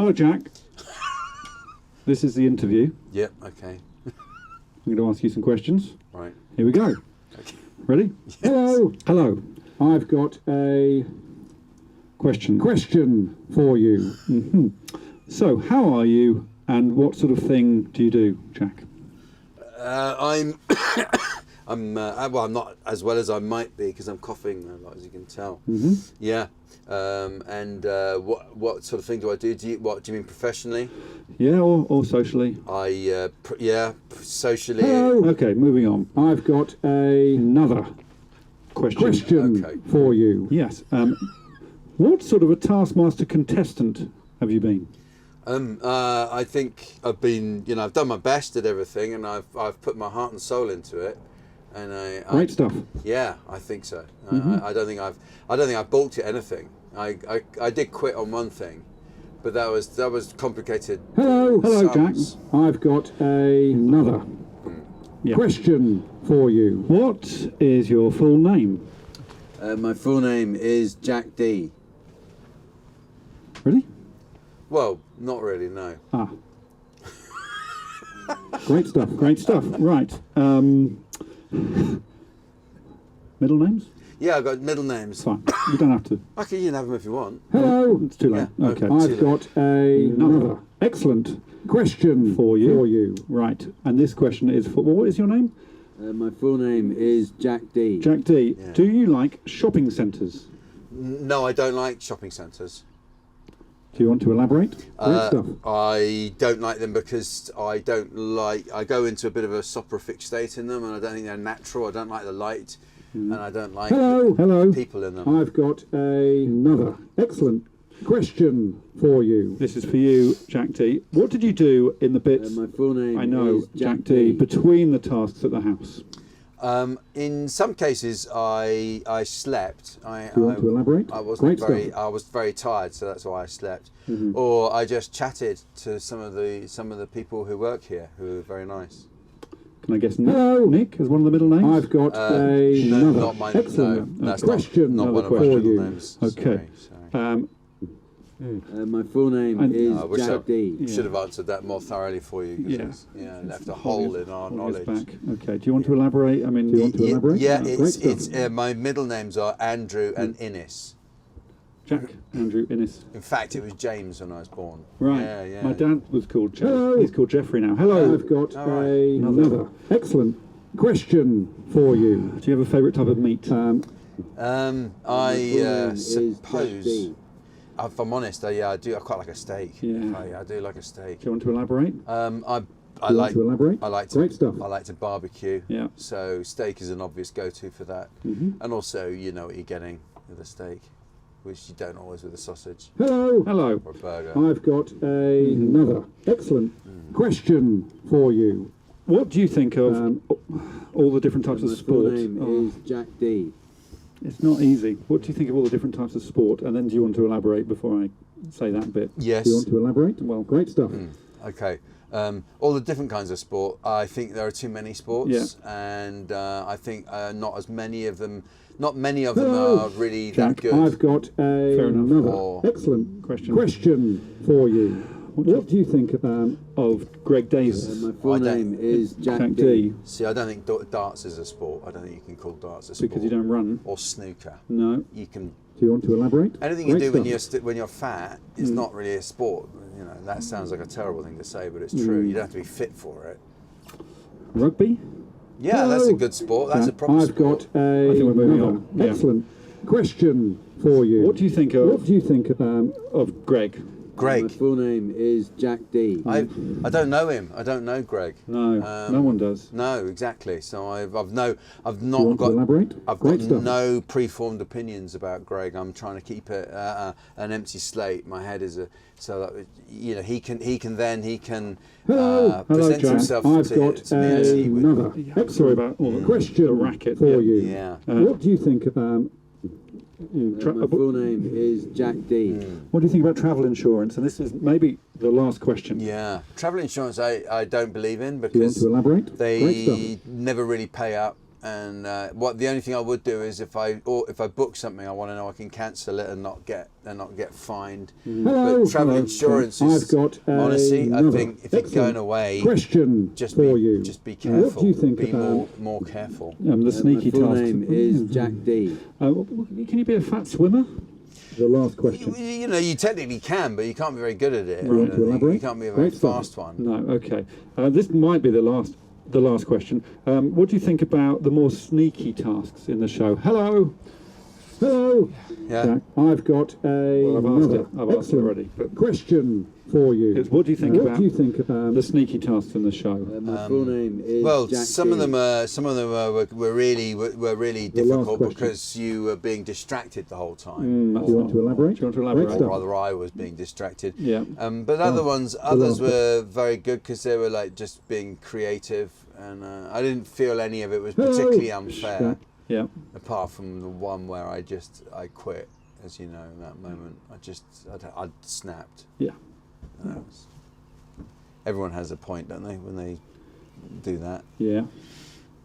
Hello, Jack. This is the interview. Yep, okay. I'm going to ask you some questions. Right. Here we go. Okay. Ready? Yes. Hello. Hello. I've got a question for you. So, how are you, and what sort of thing do you do, Jack? I'm I'm not as well as I might be because I'm coughing a lot, as you can tell. Yeah. What sort of thing do I do? Do you mean professionally? Yeah, or socially. Socially. Hello. Okay, moving on. I've got another question Okay. for you. Yes. What sort of a Taskmaster contestant have you been? I think I've been, I've done my best at everything, and I've put my heart and soul into it, and Great stuff. Yeah, I think so. I don't think I've balked at anything. I did quit on one thing, but that was complicated. Hello, Jack. I've got another question for you. What is your full name? My full name is Jack Dee. Really? Well, not really, no. Ah. Great stuff. Right. Middle names? Yeah, I've got middle names. Fine. You don't have to. Okay, you can have them if you want. Hello. It's too late. Yeah, Okay. too I've got another excellent question for you. Right. And this question is for, what is your name? My full name is Jack Dee. Jack Dee. Yeah. Do you like shopping centres? No, I don't like shopping centres. Do you want to elaborate? Great stuff. I don't like them because I go into a bit of a soporific state in them, and I don't think they're natural. I don't like the light, and I don't like Hello. people in them. I've got another excellent question for you. This is for you, Jack Dee. What did you do in the bits, My full name I know, is Jack Dee, between the tasks at the house? In some cases, I slept. Do you want to elaborate? I was very tired, so that's why I slept. Or I just chatted to some of the people who work here, who are very nice. Can I guess Nick? Hello. Nick is one of the middle names? I've got another not mine. excellent That's question not one of my for middle you. names. Okay. Sorry. My full name is I wish Jack Dee. I should have answered that more thoroughly for you. Left a hole in our knowledge. Back. Okay. Do you want to elaborate? I mean, do you want to elaborate? Yeah, Great stuff. my middle names are Andrew and Innes. Jack, Andrew, Innes. In fact, it was James when I was born. Right. Yeah. My dad was called Joe. He's called Jeffrey now. Hello. I've got another excellent question for you. Do you have a favourite type of meat? I suppose. If I'm honest, I do. I quite like a steak. Yeah. I do like a steak. Do you want to elaborate? I like to elaborate. I like to. Great stuff. I like to barbecue. Yeah. So steak is an obvious go-to for that. And also, you know what you're getting with a steak, which you don't always with a sausage. Hello. Or a burger. I've got another excellent question for you. What do you think of all the different types of sport? My full name is Jack Dee. It's not easy. What do you think of all the different types of sport? And then do you want to elaborate before I say that bit? Yes. Do you want to elaborate? Well, great stuff. Okay. All the different kinds of sport. I think there are too many sports, and I think not many of them are really Jack, that good. I've got another excellent question for you. What do you think of Greg Davies? My full name is Jack Dee. See, I don't think darts is a sport. I don't think you can call darts a sport. Because you don't run? Or snooker. No. You can. Do you want to elaborate? Anything you do when you're fat is not really a sport. You know, that sounds like a terrible thing to say, but it's true. You don't have to be fit for it. Rugby? Yeah, that's a good sport. That's a proper sport. I've got another excellent question for you. What do you think of Greg? Greg. My full name is Jack Dee. I don't know him. I don't know Greg. No, no one does. No, exactly. So I've not got. Elaborate? I've got no preformed opinions about Greg. I'm trying to keep it an empty slate. My head is so that he can present himself I've got to me as he would. Another. Sorry about all the question. The racket for you. Yeah. What do you think about? My full name is Jack Dee. What do you think about travel insurance? And this is maybe the last question. Yeah, travel insurance I don't believe in because do you want to elaborate? They never really pay up. And the only thing I would do is if I book something, I want to know I can cancel it and not get fined. Hello. But travel insurance is, I've got honestly, I another think if you're going away, question just for be you. just be careful. What do you think be about more careful. the sneaky My full tasks? name is Jack Dee. Can you be a fat swimmer? The last question. You know, you technically can, but you can't be very good at it. Right. I don't think. You can't be a very fast one. No. Okay. This might be the last question. What do you think about the more sneaky tasks in the show? Hello. Yeah. Jack, I've got I've asked it already. But question for you. What do you think about the sneaky tasks in the show? My full name is Jack some Dee. of them were really difficult because you were being distracted the whole time. Do you want to elaborate? Or rather, I was being distracted. Yeah. But others were very good because they were like just being creative, and I didn't feel any of it was particularly unfair. Yeah. Apart from the one where I quit, as you know, in that moment, I'd snapped. Yeah. Everyone has a point, don't they, when they do that? Yeah.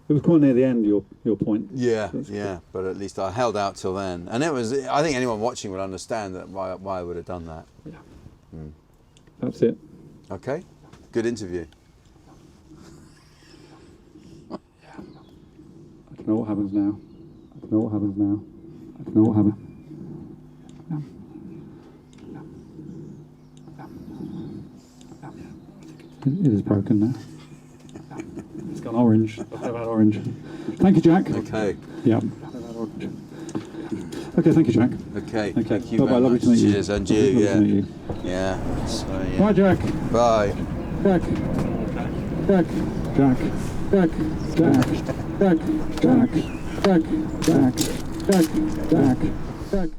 It was quite near the end, your point. Yeah, yeah. But at least I held out till then, and it was. I think anyone watching would understand that why I would have done that. Yeah. That's it. Okay. Good interview. I don't know what happens now. I don't know what happens now. I don't know what happens. It is broken now. It's gone orange. I've had orange. Thank you, Jack. Okay. Yeah. Okay, thank you, Jack. Okay. Okay. Thank you. Bye-bye. Very Lovely much. to meet you. Cheers, and you. Lovely Yeah. to meet you. Yeah. So, yeah. Bye, Jack. Bye. Jack. Jack. Jack. Jack. Jack. Jack. Jack. Jack. Jack. Jack. Jack. Jack.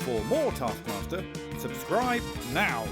For more Taskmaster, subscribe now.